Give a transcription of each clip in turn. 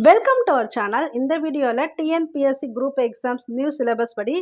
Welcome to our channel. இந்த வீடியோவில் TNPSC group exams new syllabus படி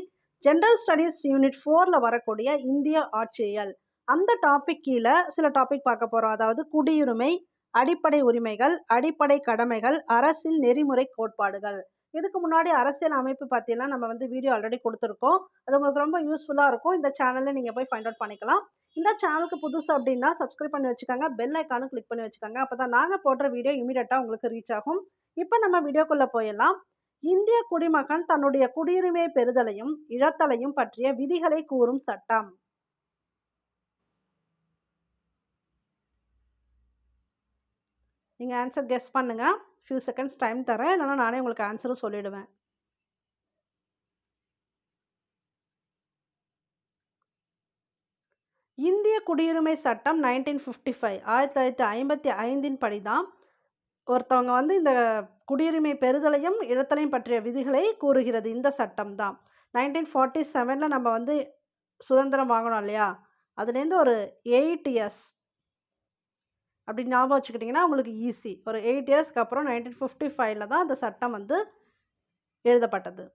ஜென்ரல் ஸ்டடீஸ் யூனிட் 4ல் வரக்கூடிய இந்திய ஆட்சியியல் அந்த டாபிக் கீழே சில டாபிக் பார்க்க போகிறோம். அதாவது குடியுரிமை, அடிப்படை உரிமைகள், அடிப்படை கடமைகள், அரசின் நெறிமுறை கோட்பாடுகள். இதுக்கு முன்னாடி அரசியல் அமைப்பு பற்றிலாம் நம்ம வீடியோ ஆல்ரெடி கொடுத்துருக்கோம். அது உங்களுக்கு ரொம்ப யூஸ்ஃபுல்லாக இருக்கும். இந்த சேனலில் நீங்கள் போய் ஃபைண்ட் அவுட் பண்ணிக்கலாம். இந்த சேனலுக்கு புதுசு அப்படின்னா சப்ஸ்கிரைப் பண்ணி வச்சுக்கோங்க, பெல் ஐக்கானும் கிளிக் பண்ணி வச்சுக்கோங்க. அப்போ தான் நாங்கள் போடுற வீடியோ இமீடியட்டாக உங்களுக்கு ரீச் ஆகும். இப்ப நம்ம வீடியோக்குள்ள போயிடலாம். இந்திய குடிமகன் தன்னுடைய குடியுரிமை பெறுதலையும் இழத்தலையும் பற்றிய விதிகளை கூறும் சட்டம். நீங்க ஆன்சர் கெஸ் பண்ணுங்க. ஃபியூ செகண்ட்ஸ் டைம் தரேன், இல்லைன்னா நானே உங்களுக்கு ஆன்சரும் சொல்லிடுவேன். இந்திய குடியுரிமை சட்டம் 1955 1955 படிதான் ஒருத்தவங்க இந்த குடியுரிமை பெறுதலையும் இழத்தலையும் பற்றிய விதிகளை கூறுகிறது. இந்த சட்டம் தான் 1947ல் நம்ம சுதந்திரம் வாங்கணும் இல்லையா, அதுலேருந்து ஒரு 8 இயர்ஸ் அப்படி ஞாபகம் வச்சுக்கிட்டிங்கன்னா உங்களுக்கு ஈஸி. ஒரு 8 இயர்ஸ்க்கு அப்புறம் 1955ல் தான் அந்த சட்டம் எழுதப்பட்டது.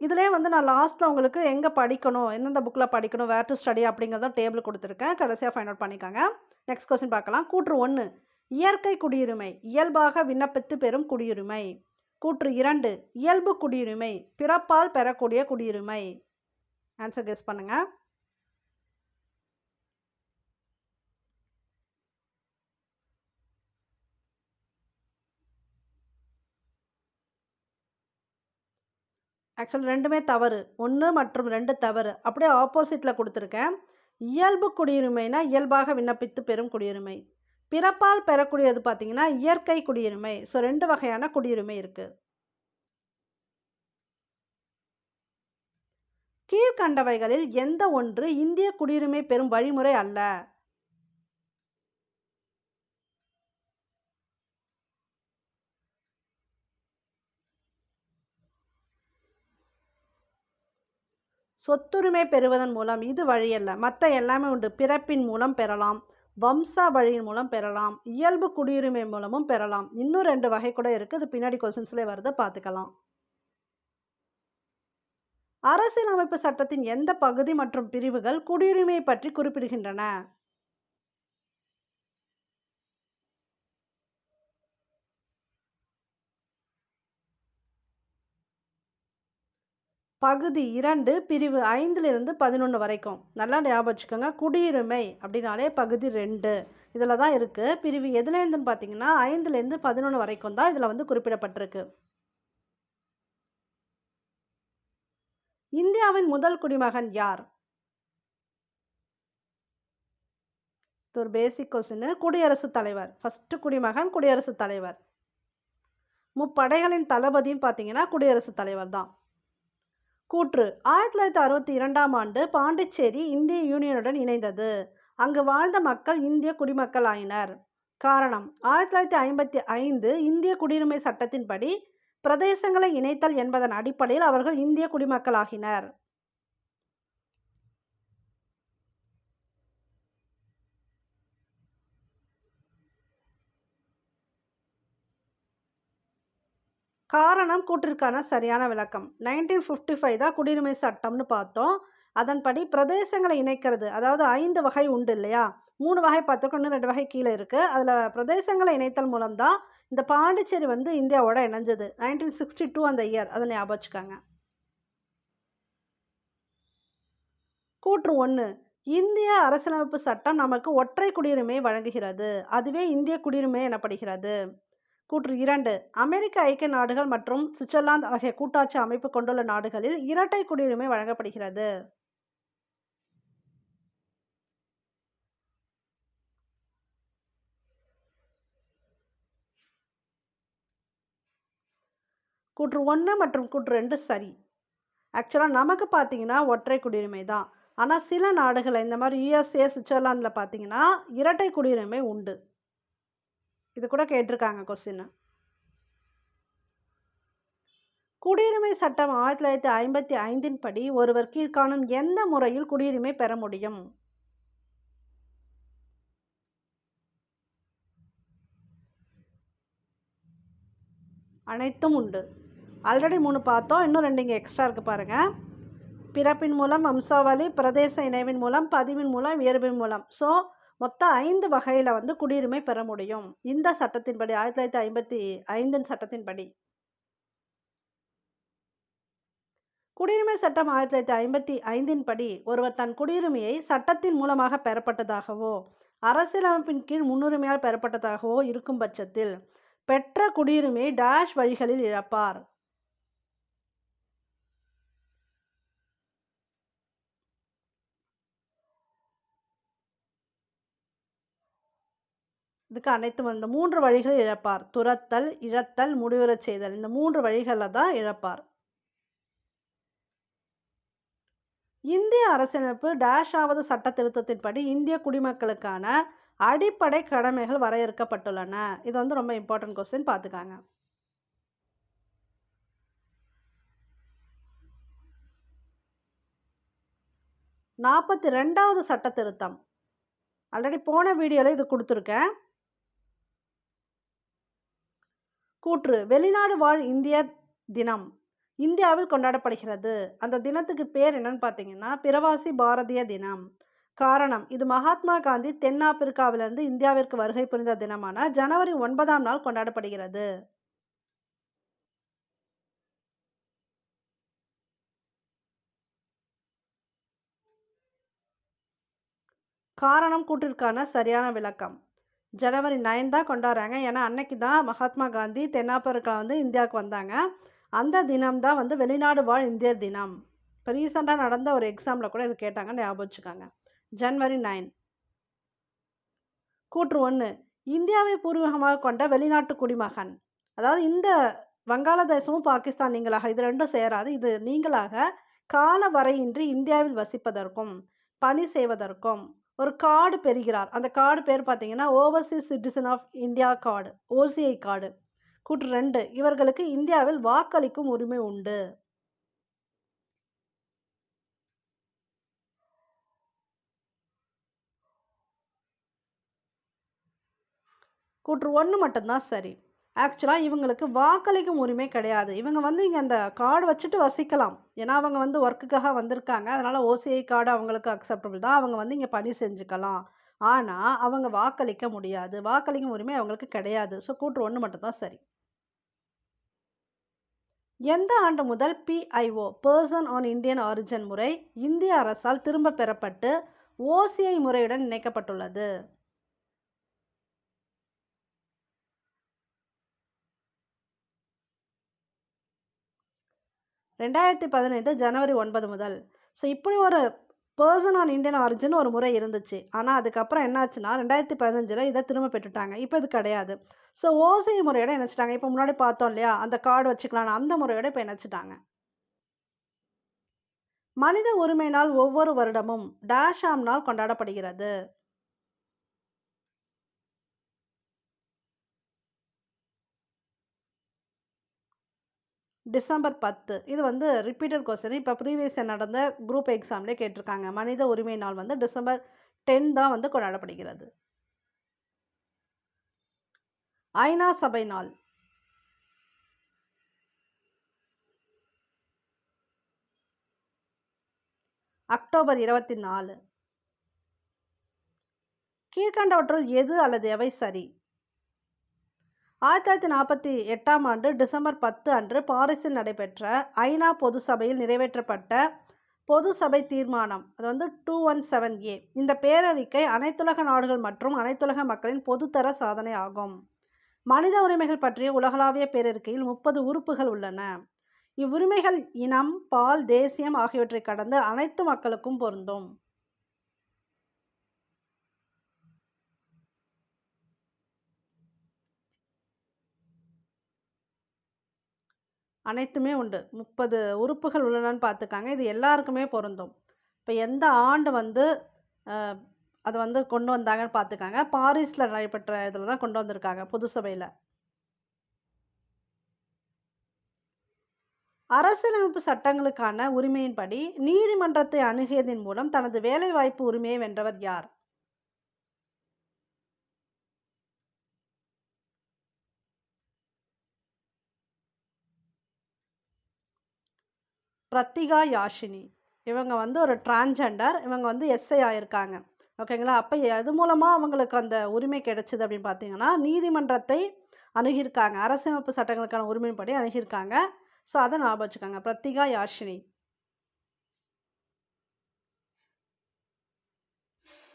இதுலேயே நான் லாஸ்ட்டில் உங்களுக்கு எங்கே படிக்கணும், எந்தெந்த புக்கில் படிக்கணும், வேர் டு ஸ்டடி அப்படிங்கிறத டேபிள் கொடுத்துருக்கேன். கடைசியாக ஃபைண்ட் அவுட் பண்ணிக்காங்க. நெக்ஸ்ட் கொஸ்டின் பார்க்கலாம். கூற்று 1 இயற்கை குடியுரிமை, இயல்பாக விண்ணப்பித்து பெறும் குடியுரிமை. கூற்று 2 இயல்பு குடியுரிமை, பிறப்பால் பெறக்கூடிய குடியுரிமை. ஆன்சர் கெஸ் பண்ணுங்க. ஆக்சுவலி ரெண்டுமே தவறு. 1 மற்றும் 2 தவறு. அப்படியே ஆப்போசிட்டில் கொடுத்துருக்கேன். இயல்பு குடியுரிமைனா இயல்பாக விண்ணப்பித்து பெறும் குடியுரிமை. பிறப்பால் பெறக்கூடியது பார்த்தீங்கன்னா இயற்கை குடியுரிமை. ஸோ 2 வகையான குடியுரிமை இருக்குது. கீழ்கண்டவைகளில் எந்த ஒன்று இந்திய குடியுரிமை பெறும் வழிமுறை அல்ல? சொத்துரிமை பெறுவதன் மூலம் இது வழியல்ல. மற்ற எல்லாமே உண்டு. பிறப்பின் மூலம் பெறலாம், வம்சா வழியின் மூலம் பெறலாம், இயல்பு குடியுரிமை மூலமும் பெறலாம். இன்னும் 2 வகை கூட இருக்குது. இது பின்னாடி கொஸ்டின்ஸ்லேயே வருது, பார்த்துக்கலாம். அரசியலமைப்பு சட்டத்தின் எந்த பகுதி மற்றும் பிரிவுகள் குடியுரிமை பற்றி குறிப்பிடுகின்றன? பகுதி 2 பிரிவு 5லிருந்து 11 வரைக்கும். நல்லா ஞாபகம் வச்சுக்கோங்க. குடியுரிமை அப்படின்னாலே பகுதி 2 இதில் தான் இருக்குது. பிரிவு எதுலேருந்துன்னு பார்த்தீங்கன்னா 5லேருந்து 11 வரைக்கும் தான் இதில் குறிப்பிடப்பட்டிருக்கு. இந்தியாவின் முதல் குடிமகன் யார்? இது ஒரு பேசிக் கொஸ்டின். குடியரசுத் தலைவர். ஃபர்ஸ்ட் குடிமகன் குடியரசுத் தலைவர். முப்படைகளின் தளபதியும் பார்த்தீங்கன்னா குடியரசுத் தலைவர் தான். கூற்று 1962ஆம் ஆண்டு பாண்டிச்சேரி இந்திய யூனியனுடன் இணைந்தது. அங்கு வாழ்ந்த மக்கள் இந்திய குடிமக்கள் ஆயினர். காரணம் 1955 இந்திய குடியுரிமை சட்டத்தின்படி பிரதேசங்களை இணைத்தல் என்பதன் அடிப்படையில் அவர்கள் இந்திய குடிமக்கள் ஆகினர். காரணம் கூற்றிற்கான சரியான விளக்கம். 1955 தான் குடியுரிமை சட்டம்னு பார்த்தோம். அதன்படி பிரதேசங்களை இணைக்கிறது, அதாவது 5 வகை உண்டு இல்லையா, 3 வகை பார்த்துருக்கோம், இன்னும் 2 வகை கீழே இருக்குது. அதில் பிரதேசங்களை இணைத்தல் மூலம் தான் இந்த பாண்டிச்சேரி இந்தியாவோட இணைஞ்சது. 1962 அந்த இயர், அதை ஞாபகம் வச்சுக்காங்க. கூற்று 1 இந்திய அரசியலமைப்பு சட்டம் நமக்கு ஒற்றை குடியுரிமை வழங்குகிறது, அதுவே இந்திய குடியுரிமை எனப்படுகிறது. கூற்று 2 அமெரிக்க ஐக்கிய நாடுகள் மற்றும் சுவிட்சர்லாந்து ஆகிய கூட்டாட்சி அமைப்பு கொண்டுள்ள நாடுகளில் இரட்டை குடியுரிமை வழங்கப்படுகிறது. கூற்று 1 மற்றும் கூற்று 2 சரி. ஆக்சுவலாக நமக்கு பார்த்தீங்கன்னா ஒற்றை குடியுரிமை தான். ஆனால் சில நாடுகளை இந்த மாதிரி யுஎஸ்ஏ, சுவிட்சர்லாந்தில் பார்த்தீங்கன்னா இரட்டை குடியுரிமை உண்டு. இது கூட கேட்டிருக்காங்க கொஸ்டின். குடியுரிமை சட்டம் 1955 படி ஒருவர் கீழ்காணும் எந்த முறையில் குடியுரிமை பெற முடியும்? அனைத்தும் உண்டு. ஆல்ரெடி 3 பார்த்தோம். இன்னும் 2 இங்கே எக்ஸ்ட்ரா இருக்குது பாருங்கள். பிறப்பின் மூலம், வம்சாவளி, பிரதேச இணைவின் மூலம், பதிவின் மூலம், இயற்பின் மூலம். ஸோ மொத்தம் 5 வகையில் வந்து குடியுரிமை பெற முடியும் இந்த சட்டத்தின்படி, 1955 சட்டத்தின்படி. குடியுரிமை சட்டம் 1955 படி ஒருவர் தன் குடியுரிமையை சட்டத்தின் மூலமாக பெறப்பட்டதாகவோ அரசியலமைப்பின் கீழ் முன்னுரிமையால் பெறப்பட்டதாகவோ இருக்கும் பட்சத்தில் பெற்ற குடியுரிமையை டேஷ் வழிகளில் இழப்பார். இதுக்கு அனைத்தும் இந்த 3 வழிகளில் இழப்பார். துரத்தல், இழத்தல், முடிவுறச் செய்தல். இந்த 3 வழிகளில் தான் இழப்பார். இந்திய அரசியலமைப்பு டேஷாவது சட்ட திருத்தத்தின்படி இந்திய குடிமக்களுக்கான அடிப்படை கடமைகள் வரையறுக்கப்பட்டுள்ளன. இது வந்து ரொம்ப இம்பார்ட்டன்ட் கொஸ்டின், பார்த்துக்காங்க. நாற்பத்தி 2வது சட்ட திருத்தம். ஆல்ரெடி போன வீடியோவில் இது கொடுத்துருக்கேன். கூற்று: வெளிநாடு வாழ் இந்தியர் தினம் இந்தியாவில் கொண்டாடப்படுகிறது. அந்த தினத்துக்கு பேர் என்னன்னு பார்த்தீங்கன்னா பிரவாசி பாரதிய தினம். காரணம்: இது மகாத்மா காந்தி தென்னாப்பிரிக்காவிலிருந்து இந்தியாவிற்கு வருகை புரிந்த தினமான ஜனவரி 9ஆம் நாள் கொண்டாடப்படுகிறது. காரணம் கூற்றிற்கான சரியான விளக்கம்: ஜனவரி 9 தான் கொண்டாடுறாங்க. ஏன்னா அன்னைக்கு தான் மகாத்மா காந்தி தென்னாப்பிரிக்கா வந்து இந்தியாவுக்கு வந்தாங்க. அந்த தினம் தான் வந்து வெளிநாடு வாழ் இந்தியர் தினம். இப்போ ரீசெண்டாக நடந்த ஒரு எக்ஸாமில் கூட இது கேட்டாங்க, ஞாபகம் வச்சுக்காங்க. ஜனவரி 9. கூற்று 1: இந்தியாவை பூர்வீகமாக கொண்ட வெளிநாட்டு குடிமகன். அதாவது இந்த வங்காளதேசமும் பாகிஸ்தான் நீங்களாக, இது ரெண்டும் சேராது. இது நீங்களாக கால வரையின்றி இந்தியாவில் வசிப்பதற்கும் பணி செய்வதற்கும் ஒரு கார்டு பெறுகிறார். அந்த கார்டு பேர் பார்த்தீங்கன்னா overseas citizen of India card, OCI card. கூற்று 2: இவர்களுக்கு இந்தியாவில் வாக்களிக்கும் உரிமை உண்டு. கூற்று 1 மட்டும்தான் சரி. ஆக்சுவலாக இவங்களுக்கு வாக்களிக்கும் உரிமை கிடையாது. இவங்க வந்து இங்கே அந்த கார்டு வச்சுட்டு வசிக்கலாம். ஏன்னா அவங்க வந்து ஒர்க்குக்காக வந்திருக்காங்க. அதனால் ஓசிஐ கார்டு அவங்களுக்கு அக்செப்டபிள் தான். அவங்க வந்து இங்கே பணி செஞ்சுக்கலாம். ஆனால் அவங்க வாக்களிக்க முடியாது. வாக்களிக்கும் உரிமை அவங்களுக்கு கிடையாது. ஸோ கூற்று 1 மட்டும்தான் சரி. எந்த ஆண்டு முதல் BIO person on Indian origin முறை இந்திய அரசால் திரும்ப பெறப்பட்டு ஓசிஐ முறையுடன் இணைக்கப்பட்டுள்ளது? 2015 ஜனவரி 9 முதல். ஸோ இப்படி ஒரு பர்சன் ஆன் இந்தியன் ஆரிஜின் ஒரு முறை இருந்துச்சு. ஆனால் அதுக்கப்புறம் என்னாச்சுன்னா 2015 இதை திரும்ப பெற்றுட்டாங்க. இப்போ இது கிடையாது. ஸோ ஓசிஐ முறையோட இணைச்சிட்டாங்க. இப்போ முன்னாடி பார்த்தோம் இல்லையா, அந்த கார்டு வச்சுக்கலாம், அந்த முறையோட இப்போ இணைச்சிட்டாங்க. மனித உரிமை நாள் ஒவ்வொரு வருடமும் டேஷாம் நாள் கொண்டாடப்படுகிறது. டிசம்பர் 10. இது வந்து ரிப்பீட்டட் கொஸ்டின். இப்போ ப்ரீவியஸ் நடந்த குரூப் எக்ஸாம்லேயே கேட்டிருக்காங்க. மனித உரிமை நாள் வந்து டிசம்பர் 10 தான் வந்து கொண்டாடப்படுகிறது. ஐநா சபை நாள். அக்டோபர் 24. கீழ்கண்டவற்றுள் எது அல்லது எவை சரி? 1948ஆம் ஆண்டு டிசம்பர் 10 அன்று பாரிஸில் நடைபெற்ற ஐநா பொது சபையில் நிறைவேற்றப்பட்ட பொது சபை தீர்மானம், அது வந்து 217A. இந்த பேரறிக்கை அனைத்துலக நாடுகள் மற்றும் அனைத்துலக மக்களின் பொதுத்தர சாதனை ஆகும். மனித உரிமைகள் பற்றிய உலகளாவிய பேரறிக்கையில் 30 உறுப்புகள் உள்ளன. இவ்வுரிமைகள் இனம், பால், தேசியம் ஆகியவற்றை கடந்து அனைத்து மக்களுக்கும் பொருந்தும். அனைத்துமே உண்டு. 30 உறுப்புகள் உள்ளனன்னு பார்த்துக்காங்க. இது எல்லாருக்குமே பொருந்தும். இப்போ எந்த ஆண்டு வந்து அது வந்து கொண்டு வந்தாங்கன்னு பார்த்துக்காங்க. பாரிஸில் நடைபெற்ற இதில் தான் கொண்டு வந்திருக்காங்க, பொது சபையில். அரசியலமைப்பு சட்டங்களுக்கான உரிமையின்படி நீதிமன்றத்தை அணுகியதன் மூலம் தனது வேலைவாய்ப்பு உரிமையை வென்றவர் யார்? பிரத்திகா யாஷினி. இவங்க வந்து ஒரு டிரான்ஸ்ஜெண்டர். இவங்க வந்து எஸ்ஐ ஆயிருக்காங்க. ஓகேங்களா? அப்ப எது மூலமா அவங்களுக்கு அந்த உரிமை கிடைச்சது அப்படின்னு பார்த்தீங்கன்னா, நீதிமன்றத்தை அணுகியிருக்காங்க. அரசியலமைப்பு சட்டங்களுக்கான உரிமையின்படி அணுகியிருக்காங்க. ஸோ அத ஞாபகம் வச்சுக்கோங்க. பிரத்திகா யாஷினி.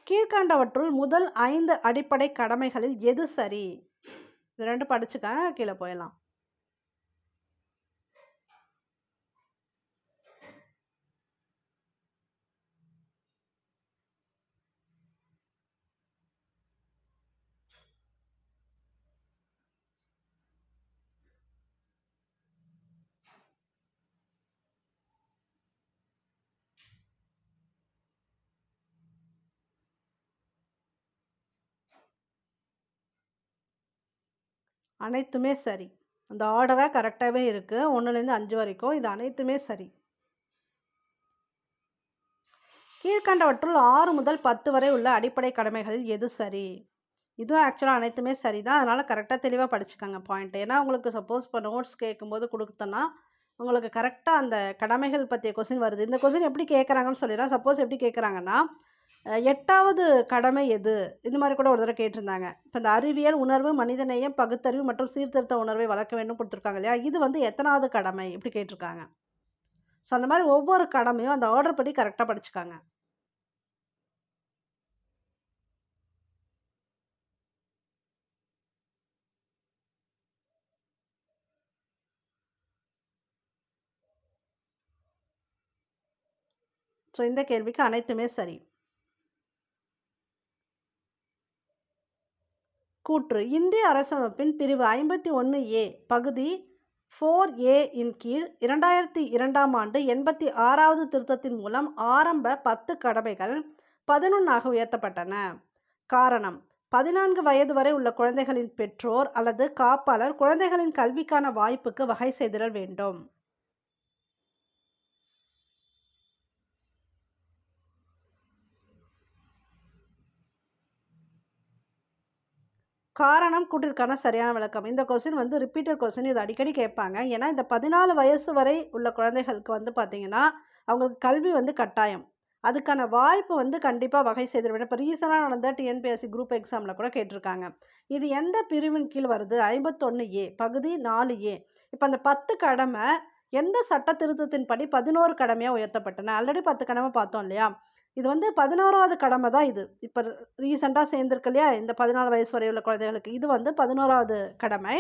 கீழ்க்கண்டவற்றுள் முதல் 5 அடிப்படை கடமைகளில் எது சரி? இது 2 படிச்சுக்கங்க. கீழ போயிடலாம். அனைத்துமே சரி. அந்த ஆர்டரா கரெக்ட்டாவே இருக்கு. 1லேருந்து 5 வரைக்கும். இது அனைத்துமே சரி. கீழ்க்கண்டவற்றுள் 6 முதல் 10 வரை உள்ள அடிப்படை கடமைகளில் எது சரி? இதுவும் ஆக்சுவலா அனைத்துமே சரிதான். அதனால கரெக்ட்டா தெளிவா படிச்சுக்கங்க பாயிண்ட். ஏன்னா உங்களுக்கு சப்போஸ் இப்போ நோட்ஸ் கேட்கும்போது குடுத்தோன்னா, உங்களுக்கு கரெக்ட்டா அந்த கடமைகள் பத்திய கொஸ்டின் வருது. இந்த கொஸ்டின் எப்படி கேட்கறாங்கன்னு சொல்லிர்றேன். சப்போஸ் எப்படி கேட்கறாங்கன்னா, 8வது கடமை எது? இந்த மாரி கூட ஒரு தடவ கேட்டிருந்தாங்க. இப்ப இந்த அறிவியல், உணர்வு, மனிதநேயம், பகுத்தறிவு மற்றும் சீர்திருத்த உணர்வை வளர்க்க வேண்டும் குடுத்துருக்காங்க இல்லையா? இது வந்து எத்தனாவது கடமை? இப்படி கேட்டிருக்காங்க. ஸோ அந்த மாரி ஒவ்வொரு கடமையும் அந்த ஆர்டர் படி கரெக்ட்டா படிச்சுக்கங்க. ஸோ இந்த கேள்விக்கு அனைத்துமே சரி. கூற்று இந்திய அரசமைப்பின் பிரிவு 51A பகுதி 4A இன் கீழ் 2002ஆம் ஆண்டு 86வது திருத்தத்தின் மூலம் ஆரம்ப 10 கடமைகள் 11ஆக உயர்த்தப்பட்டன. காரணம் 14 வயது வரை உள்ள குழந்தைகளின் பெற்றோர் அல்லது காப்பாளர் குழந்தைகளின் கல்விக்கான வாய்ப்புக்கு வகை செய்திடல் வேண்டும். காரணம் கூற்றிற்கான சரியான விளக்கம். இந்த கொஸ்டின் வந்து ரிப்பீட்டட் கொஸ்டின். இது அடிக்கடி கேட்பாங்க. ஏன்னா, இந்த 14 வயசு வரை உள்ள குழந்தைகளுக்கு வந்து பார்த்தீங்கன்னா, அவங்களுக்கு கல்வி வந்து கட்டாயம். அதுக்கான வாய்ப்பு வந்து கண்டிப்பா வகை செய்திட வேண்டும். இப்ப ரீசென்ட்டா நடந்த டிஎன்பிஎஸ்சி குரூப் எக்ஸாம்ல கூட கேட்டிருக்காங்க. இது எந்த பிரிவின் கீழ் வருது? 51A பகுதி 4A. இப்ப அந்த 10 கடமை எந்த சட்ட திருத்தத்தின்படி 11 கடமையா உயர்த்தப்பட்டன? ஆல்ரெடி 10 கடமை பார்த்தோம் இல்லையா? இது வந்து 11வது கடமை தான் இது. இப்ப ரீசென்ட்டா சேர்ந்திருக்கு இல்லையா? இந்த 14 வயசு வரை உள்ள குழந்தைகளுக்கு. இது வந்து 11வது கடமை.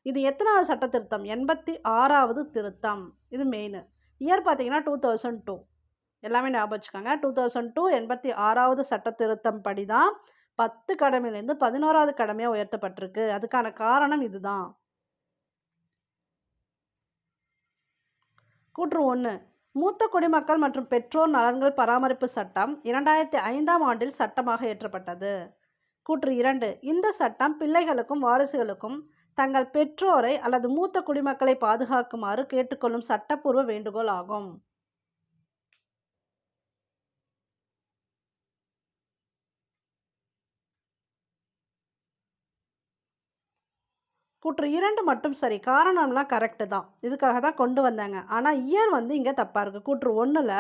இது எத்தனாவது சட்ட திருத்தம்? 86வது திருத்தம். இது மெயினு. இயர் பார்த்தீங்கன்னா 2002. எல்லாமே ஞாபகம் வச்சுக்கோங்க. 2002 86வது சட்ட திருத்தம் படி தான் 10 கடமையிலேருந்து 11வது கடமையா உயர்த்தப்பட்டிருக்கு. அதுக்கான காரணம் இதுதான். கூற்று 1. மூத்த குடிமக்கள் மற்றும் பெற்றோர் நலன்கள் பராமரிப்பு சட்டம் 2005ஆம் ஆண்டில் சட்டமாக இயற்றப்பட்டது. கூற்று 2. இந்த சட்டம் பிள்ளைகளுக்கும் வாரிசுகளுக்கும் தங்கள் பெற்றோரை அல்லது மூத்த குடிமக்களை பாதுகாக்குமாறு கேட்டுக்கொள்ளும் சட்டப்பூர்வ வேண்டுகோள் ஆகும். கூற்று 2 மட்டும் சரி. காரணம்லாம் கரெக்ட் தான். இதுக்காக தான் கொண்டு வந்தாங்க. ஆனா இயர் வந்து இங்க தப்பா இருக்கு. கூற்று 1ல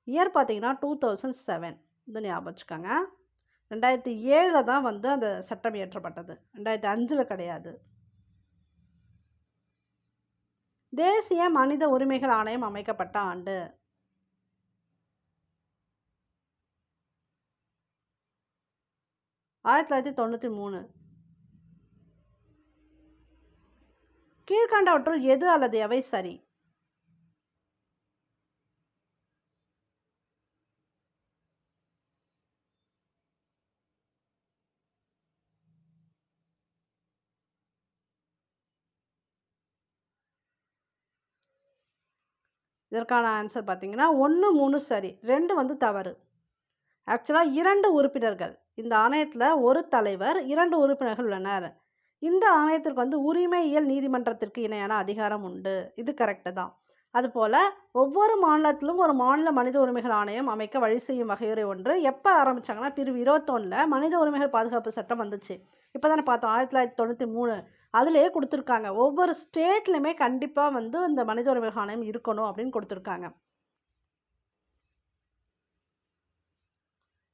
இயர் பார்த்தீங்கன்னா 2007. இது ஞாபகம் வச்சுக்கோங்க. 2007ல தான் வந்து அந்த சட்டம் இயற்றப்பட்டது. 2005ல கிடையாது. தேசிய மனித உரிமைகள் ஆணையம் அமைக்கப்பட்ட ஆண்டு. 1993. கீழ்க்கண்டவற்றுள் எது அல்லது எவை சரி? இதற்கான ஆன்சர் பார்த்தீங்கன்னா 1, 3 சரி. 2 வந்து தவறு. ஆக்சுவலா 2 உறுப்பினர்கள். இந்த ஆணையத்துல ஒரு தலைவர், 2 உறுப்பினர்கள் உள்ளனர். இந்த ஆணையத்திற்கு வந்து உரிமையியல் நீதிமன்றத்திற்கு இணையான அதிகாரம் உண்டு. இது கரெக்ட் தான். அதுபோல ஒவ்வொரு மாநிலத்திலும் ஒரு மாநில மனித உரிமைகள் ஆணையம் அமைக்க வழி செய்யும் வகையுறை ஒன்று எப்போ ஆரம்பிச்சாங்கன்னா பிரிவு 21ல் மனித உரிமைகள் பாதுகாப்பு சட்டம் வந்துச்சு. இப்போ தானே பார்த்தோம் 1993. அதுலேயே கொடுத்துருக்காங்க ஒவ்வொரு ஸ்டேட்லையுமே கண்டிப்பாக வந்து இந்த மனித உரிமைகள் ஆணையம் இருக்கணும் அப்படின்னு கொடுத்துருக்காங்க.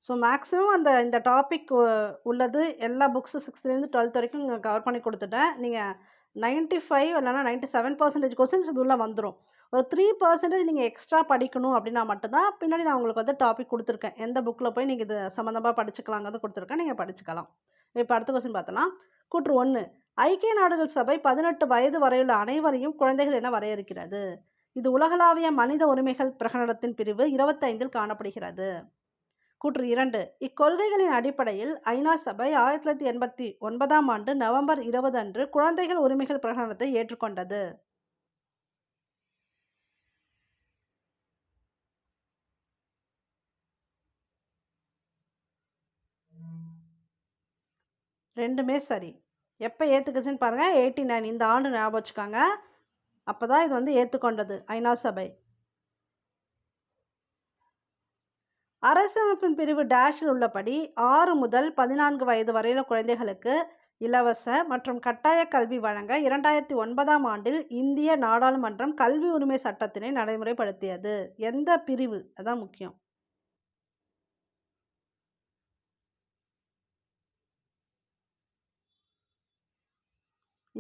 ஸோ மேக்ஸிமம் இந்த டாபிக் உள்ளது எல்லா புக்ஸு 6லேருந்து 12th வரைக்கும் கவர் பண்ணி கொடுத்துட்டேன். நீங்கள் 95 இல்லைனா 97% கொஸ்டின்ஸ் இது உள்ள வந்துடும். ஒரு 3% நீங்கள் எக்ஸ்ட்ரா படிக்கணும் அப்படின்னா மட்டும்தான் பின்னாடி நான் உங்களுக்கு வந்து டாபிக் கொடுத்துருக்கேன். எந்த புக்கில் போய் நீங்கள் இது சம்மந்தமாக படிச்சுக்கலாங்கிறது கொடுத்துருக்கேன். நீங்கள் படிச்சுக்கலாம். இப்போ அடுத்த கொஸ்டின் பார்த்தலாம். கூற்று 1. ஐக்கிய நாடுகள் சபை 18 வயது வரையுள்ள அனைவரையும் குழந்தைகள் என வரையறுக்கிறது. இது உலகளாவிய மனித உரிமைகள் பிரகடனத்தின் பிரிவு 25ல் காணப்படுகிறது. கூற்று 2. இக்கொள்கைகளின் அடிப்படையில் ஐநா சபை 1989ஆம் ஆண்டு நவம்பர் 20 அன்று குழந்தைகள் உரிமைகள் பிரகடனத்தை ஏற்றுக்கொண்டது. ரெண்டுமே சரி. எப்போ ஏற்றுக்குச்சுன்னு பாருங்கள், 89 இந்த ஆண்டு ஞாபகம் வச்சுக்காங்க. அப்போ தான் இது வந்து ஏற்றுக்கொண்டது ஐநா சபை. அரசமைப்பின் பிரிவு டேஷில் உள்ளபடி 6 முதல் 14 வயது வரையில குழந்தைகளுக்கு இலவச மற்றும் கட்டாய கல்வி வழங்க 2009ஆம் ஆண்டில் இந்திய நாடாளுமன்றம் கல்வி உரிமை சட்டத்தினை நடைமுறைப்படுத்தியது. எந்த பிரிவு? அதான் முக்கியம்.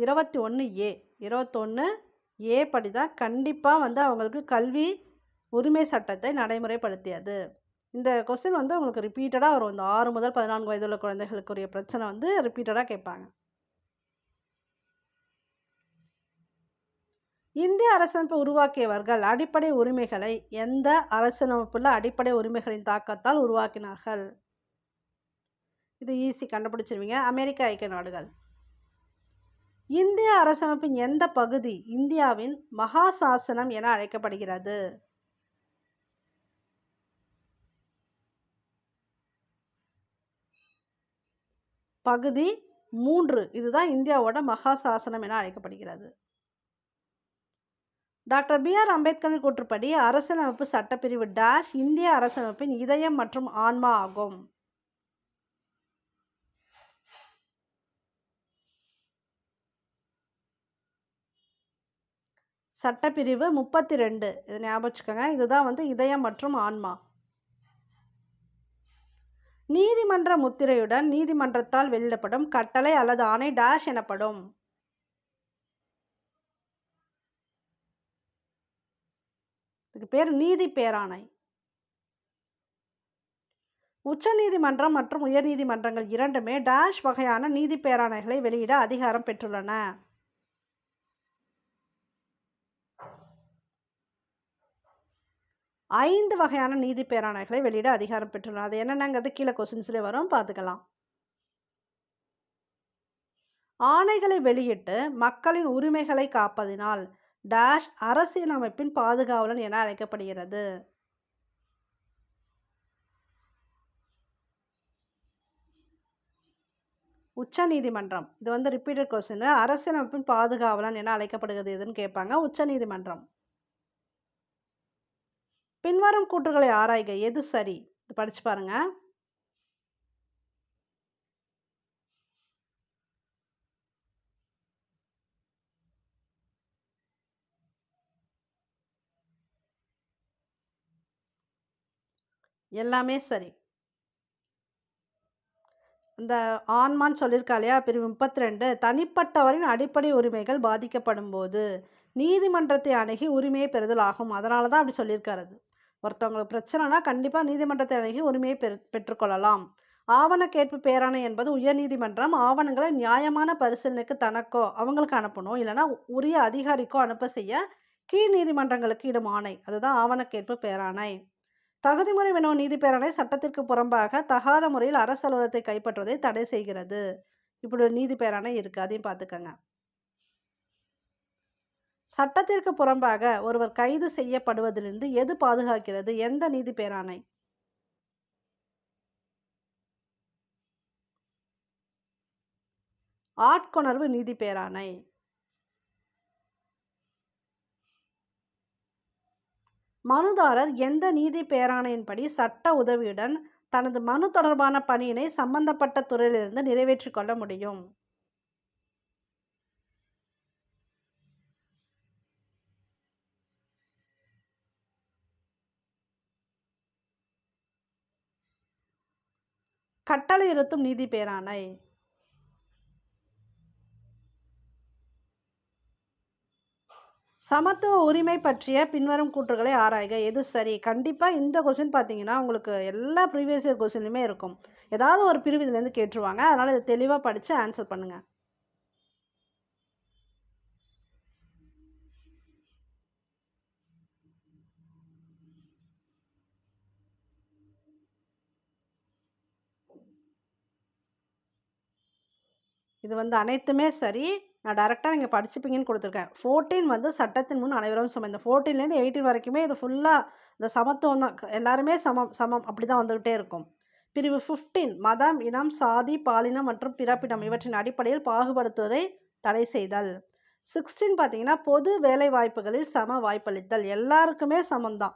21A 21A படி தான் கண்டிப்பாக வந்து அவங்களுக்கு கல்வி உரிமை சட்டத்தை நடைமுறைப்படுத்தியது. இந்த கொஸ்டின் வந்து உங்களுக்கு ரிப்பீட்டடாக வரும். இந்த 6 முதல் 14 வயதுள்ள குழந்தைகளுக்குரிய பிரச்சனை வந்து ரிப்பீட்டடாக கேட்பாங்க. இந்திய அரசமைப்பை உருவாக்கியவர்கள் அடிப்படை உரிமைகளை எந்த அரசியலமைப்புள்ள அடிப்படை உரிமைகளின் தாக்கத்தால் உருவாக்கினார்கள்? இது ஈஸி, கண்டுபிடிச்சிருவீங்க. அமெரிக்க ஐக்கிய நாடுகள். இந்திய அரசமைப்பின் எந்த பகுதி இந்தியாவின் மகா சாசனம் என அழைக்கப்படுகிறது? பகுதி 3. இதுதான் இந்தியாவோட மகா சாசனம் என அழைக்கப்படுகிறது. Doctor B.R.. அம்பேத்கரின் கூற்றுப்படி அரசியலமைப்பு சட்டப்பிரிவு டேஷ் இந்திய அரசமைப்பின் இதயம் மற்றும் ஆன்மா ஆகும். சட்டப்பிரிவு 32. இது ஞாபகம் வச்சுக்கோங்க. இதுதான் வந்து இதயம் மற்றும் ஆன்மா. நீதிமன்ற முத்திரையுடன் நீதிமன்றத்தால் வெளியிடப்படும் கட்டளை அல்லது ஆணை டேஷ் எனப்படும். இதுக்கு பேர் நீதி பேராணை. உச்ச நீதிமன்றம் மற்றும் உயர் நீதிமன்றங்கள் இரண்டுமே டேஷ் வகையான நீதி பேராணைகளை வெளியிட அதிகாரம் பெற்றுள்ளன. ஐந்து வகையான நீதி பேராணைகளை வெளியிட அதிகாரம் பெற்றுள்ளன. அது என்னென்னங்கிறது கீழே கொஸ்டின்ஸ்லேயே வரும், பார்த்துக்கலாம். ஆணைகளை வெளியிட்டு மக்களின் உரிமைகளை காப்பதினால் டேஷ் அரசியலமைப்பின் பாதுகாவலன் என அழைக்கப்படுகிறது. உச்ச நீதிமன்றம். இது வந்து ரிப்பீட்டட் கொஸ்டின். அரசியலமைப்பின் பாதுகாவலன் என அழைக்கப்படுகிறது எதுன்னு கேட்பாங்க. உச்ச நீதிமன்றம். பின்வரும் கூற்றுகளை ஆராய்க, எது சரி? இது படிச்சு பாருங்க. எல்லாமே சரி. இந்த ஆன்மான்னு சொல்லியிருக்கா இல்லையா, பிரிவு 32, தனிப்பட்டவரின் அடிப்படை உரிமைகள் பாதிக்கப்படும் போது நீதிமன்றத்தை அணுகி உரிமையை பெறுதல் ஆகும். அதனால தான் அப்படி சொல்லியிருக்காரு. ஒருத்தவங்களுக்கு பிரச்சனைனா கண்டிப்பாக நீதிமன்றத்தை அணுகி உரிமையை பெற்றுக்கொள்ளலாம். ஆவண கேட்பு பேராணை என்பது உயர்நீதிமன்றம் ஆவணங்களை நியாயமான பரிசீலனைக்கு தனக்கோ அவங்களுக்கு அனுப்பணும், இல்லைன்னா உரிய அதிகாரிக்கோ அனுப்ப செய்ய கீழ் நீதிமன்றங்களுக்கு இடும் ஆணை. அதுதான் ஆவண கேட்பு பேராணை. தகுதிமுறை வினவு நீதி பேராணை சட்டத்திற்கு புறம்பாக தகாத முறையில் அரசு அலுவலகத்தை கைப்பற்றுவதை தடை செய்கிறது. இப்படி ஒரு நீதி பேராணை இருக்கு, அதையும் பார்த்துக்கங்க. சட்டத்திற்கு புறம்பாக ஒருவர் கைது செய்யப்படுவதிலிருந்து எது பாதுகாக்கிறது? எந்த நீதி பேராணை? ஆட்கொணர்வு நீதி பேராணை. மனுதாரர் எந்த நீதி பேராணையின்படி சட்ட உதவியுடன் தனது மனு தொடர்பான பணியினை சம்பந்தப்பட்ட துறையிலிருந்து நிறைவேற்றிக் கொள்ள முடியும்? கட்டளையிறுத்தும் நீதி பேராணை. சமத்துவ உரிமை பற்றிய பின்வரும் கூற்றுகளை ஆராய்க. எது சரி? கண்டிப்பா இந்த கொஸ்டின் பார்த்தீங்கன்னா, உங்களுக்கு எல்லா ப்ரீவியஸ் இயர் கொஸ்டின்லயுமே இருக்கும். ஏதாவது ஒரு பிரிவு இதுலேருந்து கேட்டுருவாங்க. அதனால இத தெளிவா படிச்சு ஆன்சர் பண்ணுங்க. இது வந்து அனைத்துமே சரி. நான் டைரக்ட்டா நீங்க படிச்சுப்பீங்கன்னு குடுத்துருக்கேன். 14 வந்து சட்டத்தின் முன் அனைவரும் சமம். இந்த 14லேருந்து 18 வரைக்குமே இது ஃபுல்லா இந்த சமத்துவம் தான். எல்லாருமே சமம், சமம் அப்படிதான் வந்துகிட்டே இருக்கும். பிரிவு 15 மதம், இனம், சாதி, பாலினம் மற்றும் பிறப்பிடம் இவற்றின் அடிப்படையில் பாகுபடுத்துவதை தடை செய்தல். 16 பார்த்தீங்கன்னா, பொது வேலை வாய்ப்புகளில் சம வாய்ப்பளித்தல். எல்லாருக்குமே சமம் தான்.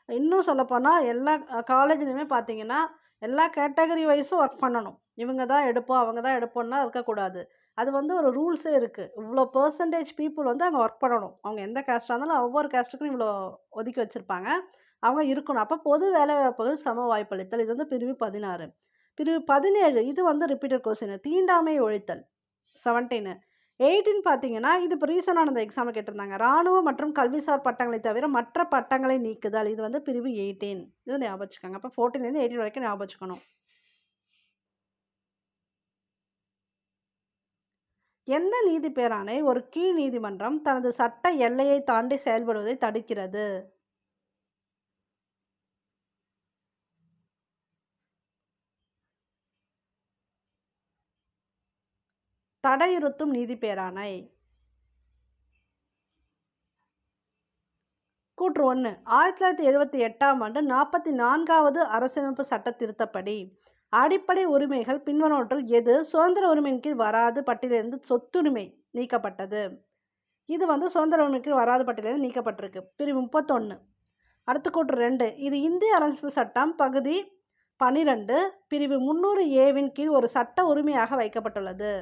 இன்னும் சொல்லப்போனா எல்லா காலேஜ்லயுமே பார்த்தீங்கன்னா, எல்லா கேட்டகரி வைஸும் ஒர்க் பண்ணணும். இவங்க தான் எடுப்போம், அவங்க தான் எடுப்போம்லாம் இருக்கக்கூடாது. அது வந்து ஒரு ரூல்ஸே இருக்கு. இவ்ளோ பெர்சன்டேஜ் பீப்பிள் வந்து அங்க ஒர்க் பண்ணணும். அவங்க எந்த கேஸ்ட்டா இருந்தாலும் ஒவ்வொரு கேஸ்ட்டுக்கும் இவ்ளோ ஒதுக்கி வச்சிருப்பாங்க. அவங்க இருக்கணும். அப்ப பொது வேலைவாய்ப்புகள் சம வாய்ப்பளித்தல். இது வந்து பிரிவு 16. பிரிவு 17 இது வந்து ரிப்பீட்டட் கொஸ்டின். தீண்டாமை ஒழித்தல். 17 18 பார்த்தீங்கன்னா, இது இப்ப ரீசென்ட்டா நடந்த எக்ஸாம்ல கேட்டிருந்தாங்க. ராணுவ மற்றும் கல்விசார் பட்டங்களை தவிர மற்ற பட்டங்களை நீக்குதல். இது வந்து பிரிவு 18. இது ஞாபகம் வச்சுக்கோங்க. அப்ப 14லேருந்து 18 வரைக்கும் ஞாபகம் வச்சுக்கணும். எந்த நீதி பேராணை ஒரு கீழ் நீதிமன்றம் தனது சட்ட எல்லையை தாண்டி செயல்படுவதை தடுக்கிறது? தடையுறுத்தும் நீதி பேராணை. கூற்று 1 1978ஆம் ஆண்டு 44வது அரசியலமைப்பு சட்ட திருத்தப்படி அடிப்படை உரிமைகள் பின்வருவனவற்றுள் எது சுதந்திர உரிமையின் கீழ் வராது பட்டியலிருந்து சொத்துரிமை நீக்கப்பட்டது? இது வந்து சுதந்திர உரிமையின் கீழ் வராது பட்டியலிருந்து நீக்கப்பட்டிருக்கு. பிரிவு 31. அடுத்த கூற்று 2 இது இந்திய அரசியலமைப்பு சட்டம் பகுதி 12 பிரிவு 300A கீழ் ஒரு சட்ட உரிமையாக வைக்கப்பட்டுள்ளது.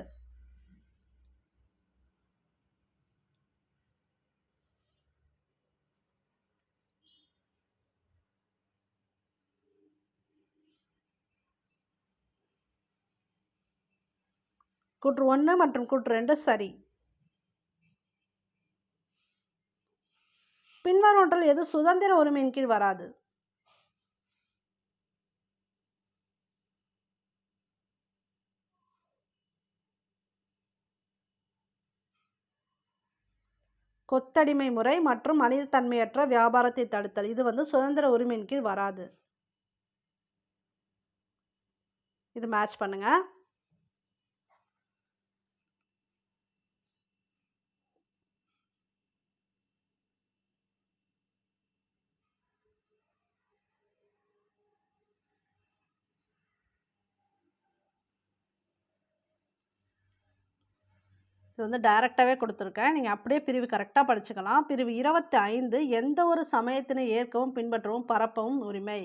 கூற்று 1 மற்றும் கூற்று 2 சரி. பின்வருவனவற்றுள் எது சுதந்திர உரிமையின் கீழ் வராது? கொத்தடிமை முறை மற்றும் மனிதத்தன்மையற்ற வியாபாரத்தை தடுத்தல். இது வந்து சுதந்திர உரிமையின் கீழ் வராது. இது மேட்ச் பண்ணுங்க. இது வந்து டைரக்டாவே குடுத்துருக்கேன். நீங்க அப்படியே பிரிவு கரெக்ட்டா படிச்சுக்கலாம். பிரிவு 25 எந்த ஒரு சமயத்தினை ஏற்கவும், பின்பற்றவும், பரப்பவும் உரிமை.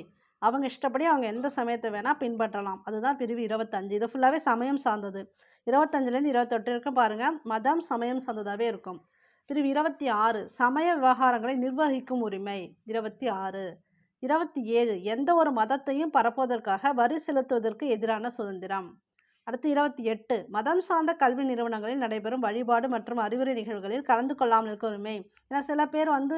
அவங்க இஷ்டப்படி அவங்க எந்த சமயத்த வேணா பின்பற்றலாம். அதுதான் பிரிவு 25. இது ஃபுல்லாவே சமயம் சார்ந்தது. 25லேருந்து 28 வரைக்கும் பாருங்க. மதம், சமயம் சார்ந்ததாவே இருக்கும். பிரிவு 26 சமய விவகாரங்களை நிர்வகிக்கும் உரிமை. 26. 27 எந்த ஒரு மதத்தையும் பரப்புவதற்காக வரி செலுத்துவதற்கு எதிரான சுதந்திரம். அடுத்து 28 மதம் சார்ந்த கல்வி நிறுவனங்களில் நடைபெறும் வழிபாடு மற்றும் அறிவுரை நிகழ்வுகளில் கலந்து கொள்ளாமல் இருக்க உரிமை. ஏன்னா சில பேர் வந்து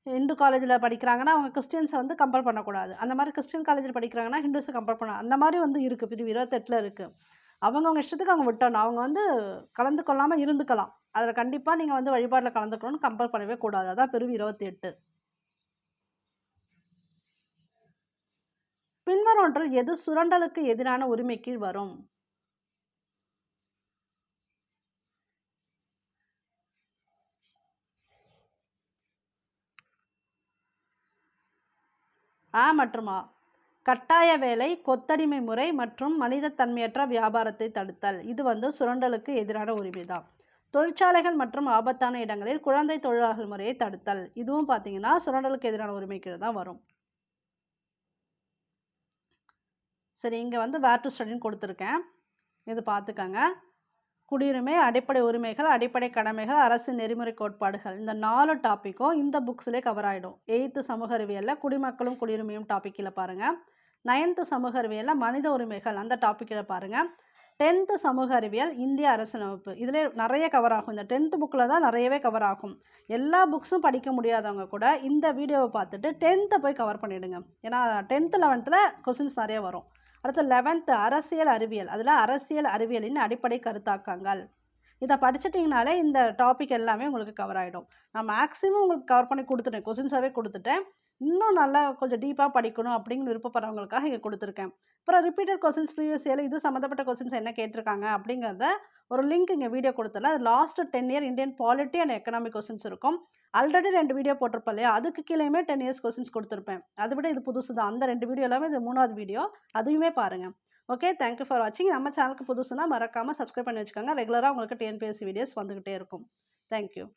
இந்து காலேஜில் படிக்கிறாங்கன்னா அவங்க கிறிஸ்டியன்ஸை வந்து கம்பேர் பண்ணக்கூடாது. அந்த மாதிரி கிறிஸ்டியன் காலேஜில் படிக்கிறாங்கன்னா ஹிந்துஸை கம்பேர் பண்ண அந்த மாதிரி வந்து இருக்குது. பிரிவு 28 இருக்குது. அவங்கவுங்க இஷ்டத்துக்கு அவங்க விட்டணும். அவங்க வந்து கலந்து கொள்ளாமல் இருந்துக்கலாம். அதில் கண்டிப்பாக நீங்கள் வந்து வழிபாட்டில் கலந்துக்கணும்னு கம்பேர் பண்ணவே கூடாது. அதான் பிரிவு 28. பின்வருவனவற்றில் எது சுரண்டலுக்கு எதிரான உரிமை கீழ் வரும்? ஆ மற்றும் ஆ. கட்டாய வேலை, கொத்தடிமை முறை மற்றும் மனிதத்தன்மையற்ற வியாபாரத்தை தடுத்தல். இது வந்து சுரண்டலுக்கு எதிரான உரிமை தான். தொழிற்சாலைகள் மற்றும் ஆபத்தான இடங்களில் குழந்தை தொழிலாளர்கள் முறையை தடுத்தல். இதுவும் பார்த்தீங்கன்னா சுரண்டலுக்கு எதிரான உரிமை கீழ தான் வரும். சரி, இங்க வந்து வேர் டு ஸ்டடின்னு கொடுத்துருக்கேன். இது பார்த்துக்கங்க. குடியுரிமை, அடிப்படை உரிமைகள், அடிப்படை கடமைகள், அரசு நெறிமுறை கோட்பாடுகள். இந்த 4 டாப்பிக்கும் இந்த புக்ஸ்லயே கவர் ஆயிடும். 8th சமூக அறிவியல்ல குடிமக்களும் குடியுரிமையும் டாபிக் கீழ பாருங்க. 9th சமூக அறிவியல்ல மனித உரிமைகள் அந்த டாபிக் கீழ பாருங்க. 10th சமூக அறிவியல் இந்திய அரசியலமைப்பு. இதுல நிறைய கவர் ஆகும். இந்த 10th புக்ல தான் நிறையவே கவர் ஆகும். எல்லா புக்ஸும் படிக்க முடியாதவங்க கூட இந்த வீடியோவை பார்த்துட்டு 10th போய் கவர் பண்ணிடுங்க. ஏன்னா 10th 11th கொஸ்டின்ஸ் நிறைய வரும். அடுத்து 11th அரசியல் அறிவியல். அதில் அரசியல் அறிவியலின் அடிப்படை கருத்தாக்கங்கள். இதை படிச்சிட்டிங்கனாலே இந்த டாபிக் எல்லாமே உங்களுக்கு கவர் ஆகிடும். நான் மேக்ஸிமம் உங்களுக்கு கவர் பண்ணி கொடுத்துட்டேன், கொஸ்டின்ஸாகவே கொடுத்துட்டேன். இன்னும் நல்லா கொஞ்சம் டீப்பாக படிக்கணும் அப்படின்னு விருப்பப்படுறவங்களுக்காக இங்கே கொடுத்துருக்கேன். அப்புறம் ரிப்பீட்டட் கொஸ்டின்ஸ் ப்ரீவியஸ் இயர் இது சம்மந்தப்பட்ட கொஸ்டின்ஸ் என்ன கேட்டிருக்காங்க அப்படிங்கிறத ஒரு லிங்க் இங்கே வீடியோ கொடுத்தல. அது last 10 year Indian polity and economic questions இருக்கும். ஆல்ரெடி 2 வீடியோ போட்டிருப்பேன் இல்லையா, அதுக்கு கீழேயுமே 10 இயர்ஸ் கொஸ்டின்ஸ் கொடுத்துருப்பேன். அதை விட இது புதுசு தான். அந்த 2 வீடியோ எல்லாமே இது 3வது வீடியோ, அதையுமே பாருங்கள். ஓகே, தேங்க்யூ ஃபார் வாட்சிங். நம்ம சேனலுக்கு புதுசுனா மறக்காமல் சப்ஸ்கிரைப் பண்ணி வச்சுக்கோங்க. ரெகுலராக உங்களுக்கு டிஎன்பிஎஸ்சி வீடியோஸ் வந்துக்கிட்டே இருக்கும். தேங்க்யூ.